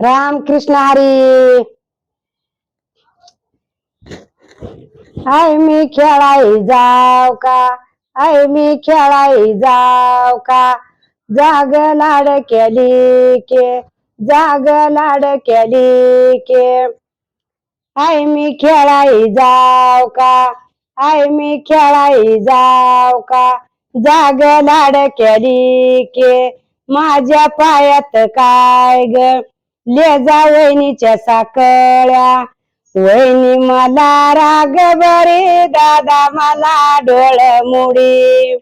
Ram Krishna Hari. I मी खेळाई जाव का, I मी खेळाई जाव का, जाग लाड केली के, जाग लाड केली के। आय मी खेळाई जाव का, आय मी खेळाई जाव का, जाग लाड केली के। माझ्या पायात काय ग, लेजा वहिनीच्या साकळ्या, वहिनी मला राग बरे, दादा मला डोळ मुडी,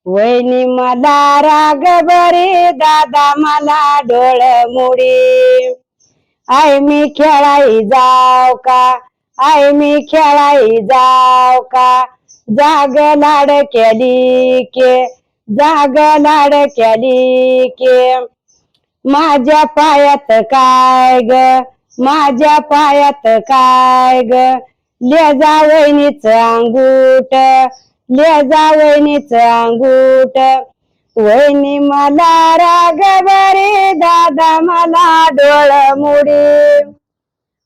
वहिनी मला राग बरे, दादा मला डोळ मुडी। आय मी खेळाई जाव का, आय मी खेळाई जाव का, जाग लाड केली के, जाग लाड केली के। माझ्या पायात काय ग, माझ्या पायात काय ग, लेजा वहिनीच अंगूठ, लेजा वहिनीच अंगूठ, वहिनी मला राग बरे, दादा मला डोळ मुडी,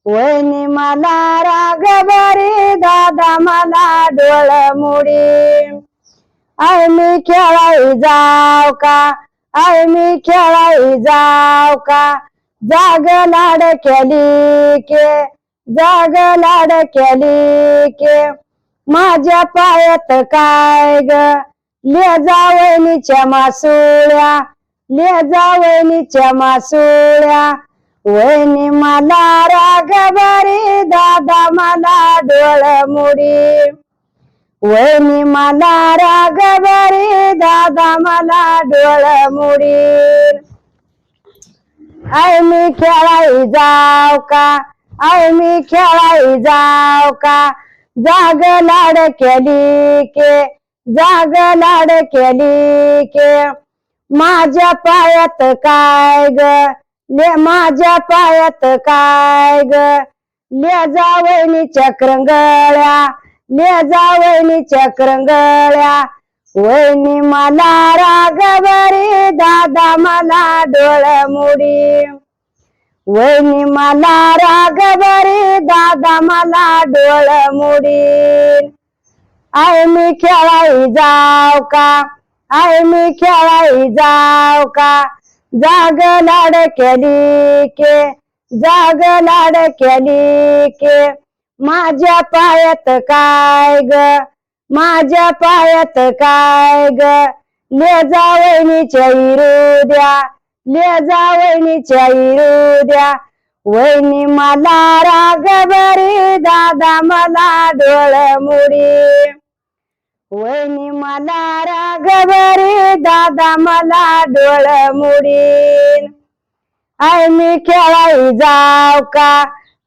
वहिनी मला राग बरे, दादा मला डोळ मुडी। आय मी खेळाई जाव का, आय मी खेळाई जाव का, जाग लाड केली के, जाग लाड केली के। माझ्या पायात काय ग, लेजा वहिनीच्या मासुळ्या, लेजा वहिनीच्या मासुळ्या, वहिनी मला राग बरे, दादा मला डोळ मुडी, वहिनी मला राग बरे, दादा मला डोळ मुडी। आय मी खेळाई जाव का, आय मी खेळाई जाव का, जाग लाड केली के, जाग लाड केली के। माझ्या पायात काय ग, माझ्या पायात काय ग, लेजा वहिनीच्या करंगळ्या, लेजा वहिनीच्या करंगळ्या, वहिनी मला राग बरे, दादा मला डोळ मुडी, वहिनी मला राग बरे, दादा मला डोळ मुडी। आय मी खेळाई जाव का, आय मी खेळाई जाव का, जाग लाड केली के, जाग लाड केली के। माझ्या पायात काय ग, माझ्या पायात काय ग, लेजा वहिनीच्या इरुद्या, लेजा वहिनीच्या इरुद्या, वहिनी मला राग बरे, दादा मला डोळ मुडी, वहिनी मला राग बरे, दादा मला डोळ मुडी। आय मी खेळाई जाव का,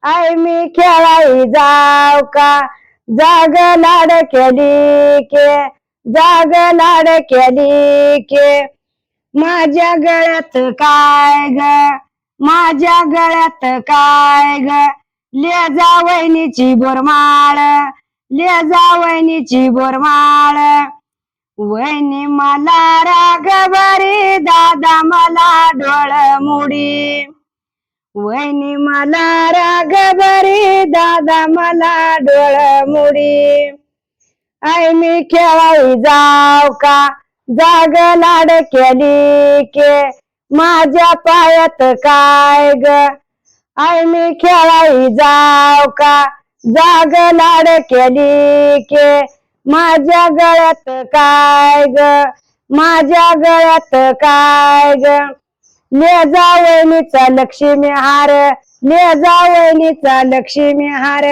आय मी खेळाई जाव का, जाग लाड केली के, जाग लाड केली के। माझ्या गळ्यात काय ग, माझ्या गळ्यात काय ग, लेजा वहिनीची बोरमाळ, लेजा वहिनीची बोरमाळ, वहिनी मला राग बरे, दादा मला डोळ मुडी, वहिनी मला राग बरे, दादा मला डोळ मुडी। आय मी खेळाई जाव का, जाग लाड केली के, माझ्या पायात काय ग, आय मी खेळाई जाव का, जाग लाड केली के। माझ्या गळ्यात काय ग, माझ्या गळ्यात काय ग, लेजा वहिनीचा लक्ष्मी हार, लेजा वहिनीचा लक्ष्मी हार,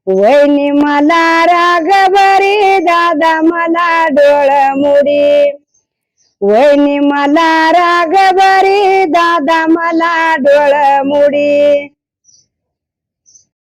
वहिनी मला राग बरे, दादा मला डोळ मुडी, वहिनी मला राग बरे, दादा मला डोळ मुडी।